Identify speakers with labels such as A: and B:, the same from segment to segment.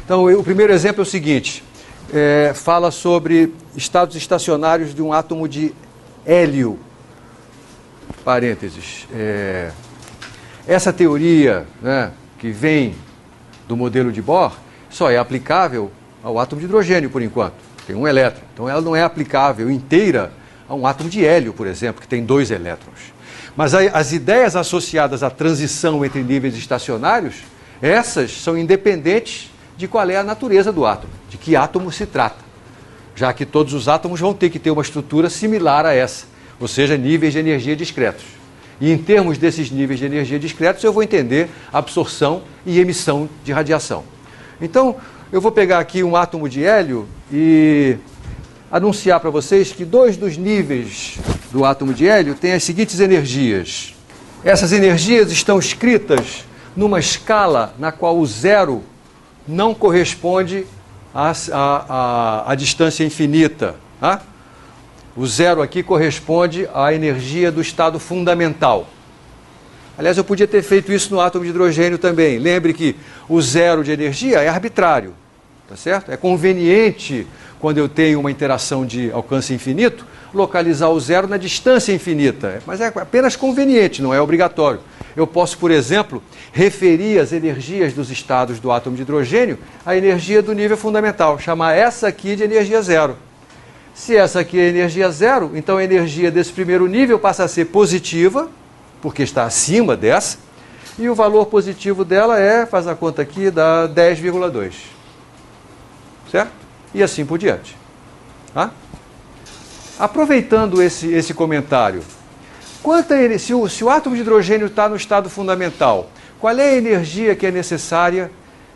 A: Então, o primeiro exemplo é o seguinte, fala sobre estados estacionários de um átomo de hélio, parênteses. Essa teoria, né, que vem do modelo de Bohr, só é aplicável ao átomo de hidrogênio, por enquanto, tem um elétron. Então, ela não é aplicável inteira a um átomo de hélio, por exemplo, que tem 2 elétrons. Mas as ideias associadas à transição entre níveis estacionários, essas são independentes de qual é a natureza do átomo, de que átomo se trata, já que todos os átomos vão ter que ter uma estrutura similar a essa, ou seja, níveis de energia discretos. E em termos desses níveis de energia discretos, eu vou entender absorção e emissão de radiação. Então, eu vou pegar aqui um átomo de hélio e anunciar para vocês que 2 dos níveis do átomo de hélio têm as seguintes energias. Essas energias estão escritas numa escala na qual o 0 não corresponde à distância infinita. Tá? O 0 aqui corresponde à energia do estado fundamental. Aliás, eu podia ter feito isso no átomo de hidrogênio também. Lembre que o 0 de energia é arbitrário, tá certo? É conveniente, quando eu tenho uma interação de alcance infinito, localizar o 0 na distância infinita. Mas é apenas conveniente, não é obrigatório. Eu posso, por exemplo, referir as energias dos estados do átomo de hidrogênio à energia do nível fundamental, chamar essa aqui de energia 0. Se essa aqui é energia 0, então a energia desse primeiro nível passa a ser positiva, porque está acima dessa, e o valor positivo dela faz a conta aqui, dá 10,2. Certo? E assim por diante. Tá? Aproveitando esse comentário, se o átomo de hidrogênio está no estado fundamental, qual é a energia que é necessária,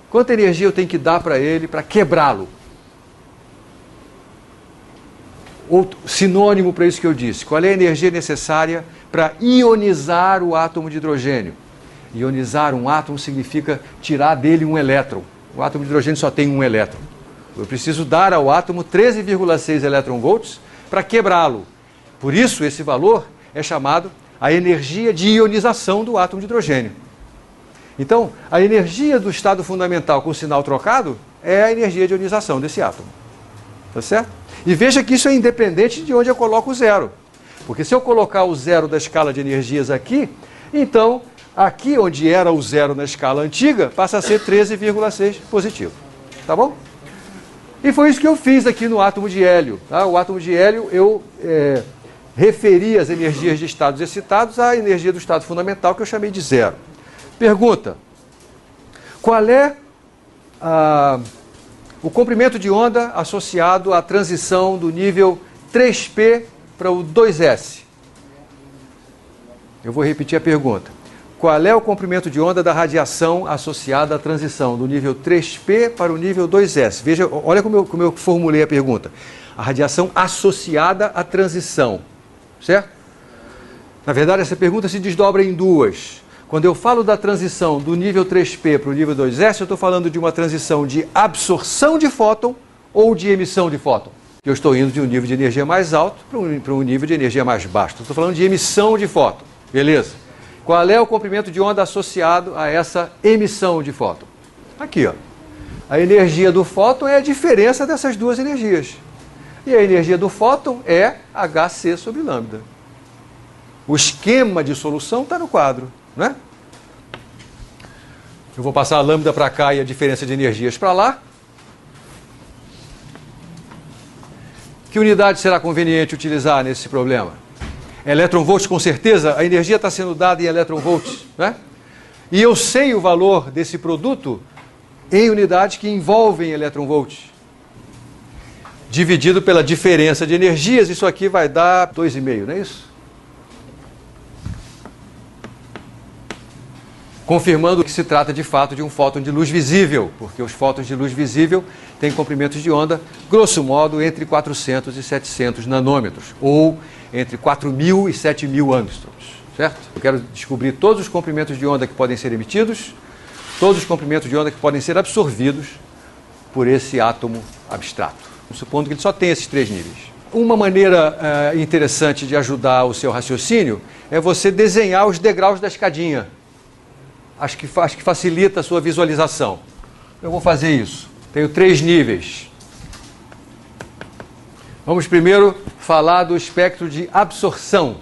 A: quanta energia eu tenho que dar para ele para quebrá-lo? Outro sinônimo para isso que eu disse, qual é a energia necessária para ionizar o átomo de hidrogênio? Ionizar um átomo significa tirar dele um elétron. O átomo de hidrogênio só tem um elétron. Eu preciso dar ao átomo 13,6 elétron-volts para quebrá-lo. Por isso, esse valor é chamado a energia de ionização do átomo de hidrogênio. Então, a energia do estado fundamental com o sinal trocado é a energia de ionização desse átomo. Tá certo? E veja que isso é independente de onde eu coloco o 0. Porque se eu colocar o 0 da escala de energias aqui, então, aqui onde era o 0 na escala antiga, passa a ser 13,6 positivo. Tá bom? E foi isso que eu fiz aqui no átomo de hélio. Tá? O átomo de hélio, eu referi as energias de estados excitados à energia do estado fundamental, que eu chamei de 0. Pergunta: qual é o comprimento de onda associado à transição do nível 3P para o 2S? Eu vou repetir a pergunta. Qual é o comprimento de onda da radiação associada à transição do nível 3P para o nível 2S? Veja, olha como eu formulei a pergunta. A radiação associada à transição, certo? Na verdade, essa pergunta se desdobra em duas. Quando eu falo da transição do nível 3P para o nível 2S, eu estou falando de uma transição de absorção de fóton ou de emissão de fóton. Eu estou indo de um nível de energia mais alto para um nível de energia mais baixo. Estou falando de emissão de fóton, beleza? Qual é o comprimento de onda associado a essa emissão de fóton? Aqui, ó. A energia do fóton é a diferença dessas duas energias. E a energia do fóton é Hc sobre lambda. O esquema de solução está no quadro, não é? Eu vou passar a lambda para cá e a diferença de energias para lá. Que unidade será conveniente utilizar nesse problema? Elétron-volts, com certeza, a energia está sendo dada em elétron-volts, né? E eu sei o valor desse produto em unidades que envolvem elétron-volts. Dividido pela diferença de energias, isso aqui vai dar 2,5, não é isso? Confirmando que se trata de fato de um fóton de luz visível, porque os fótons de luz visível têm comprimentos de onda, grosso modo, entre 400 e 700 nanômetros, ou entre 4.000 e 7.000 angstroms, certo? Eu quero descobrir todos os comprimentos de onda que podem ser emitidos, todos os comprimentos de onda que podem ser absorvidos por esse átomo abstrato, supondo que ele só tem esses 3 níveis. Uma maneira interessante de ajudar o seu raciocínio é você desenhar os degraus da escadinha. Acho que facilita a sua visualização. Eu vou fazer isso. Tenho 3 níveis. Vamos primeiro falar do espectro de absorção.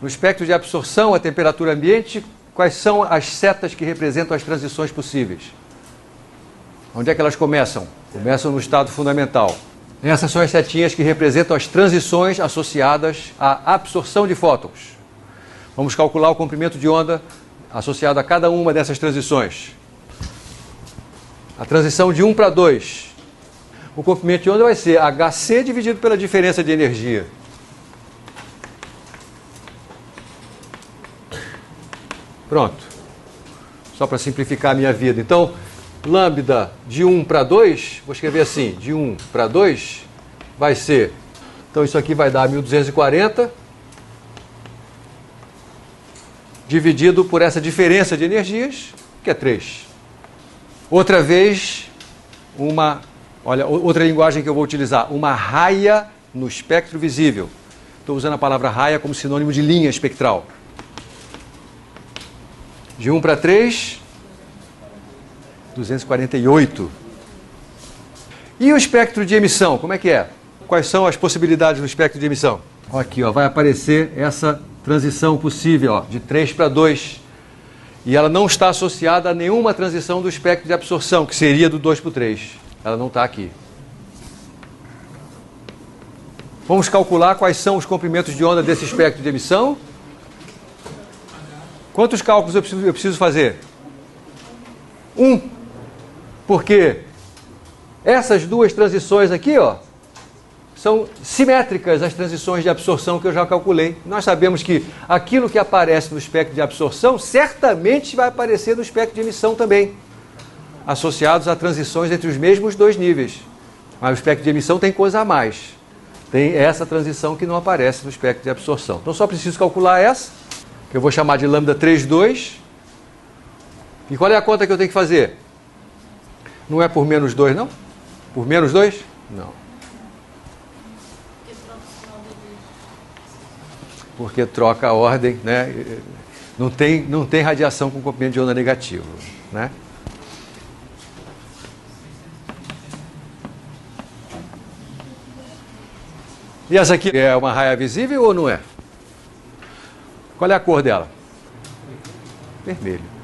A: No espectro de absorção, a temperatura ambiente, quais são as setas que representam as transições possíveis? Onde é que elas começam? Começam no estado fundamental. Essas são as setinhas que representam as transições associadas à absorção de fótons. Vamos calcular o comprimento de onda associado a cada uma dessas transições. A transição de 1 para 2. O comprimento de onda vai ser Hc dividido pela diferença de energia. Pronto. Só para simplificar a minha vida. Então, lambda de 1 para 2, vou escrever assim, de 1 para 2, vai ser... Então, isso aqui vai dar 1240, dividido por essa diferença de energias, que é 3. Outra vez, outra linguagem que eu vou utilizar, uma raia no espectro visível. Estou usando a palavra raia como sinônimo de linha espectral. De 1 para 3, 248. E o espectro de emissão, como é que é? Quais são as possibilidades do espectro de emissão? Aqui, vai aparecer essa transição possível, de 3 para 2. E ela não está associada a nenhuma transição do espectro de absorção, que seria do 2 para o 3. Ela não está aqui. Vamos calcular quais são os comprimentos de onda desse espectro de emissão. Quantos cálculos eu preciso fazer? 1. Porque essas duas transições aqui, são simétricas às transições de absorção que eu já calculei. Nós sabemos que aquilo que aparece no espectro de absorção certamente vai aparecer no espectro de emissão também, associados a transições entre os mesmos 2 níveis. Mas o espectro de emissão tem coisa a mais. Tem essa transição que não aparece no espectro de absorção. Então só preciso calcular essa, que eu vou chamar de lambda 32. E qual é a conta que eu tenho que fazer? Não é por menos 2, não? Por menos 2? Não. Porque troca a ordem, né? Não tem radiação com comprimento de onda negativo, né? E essa aqui é uma raia visível ou não é? Qual é a cor dela? Vermelho.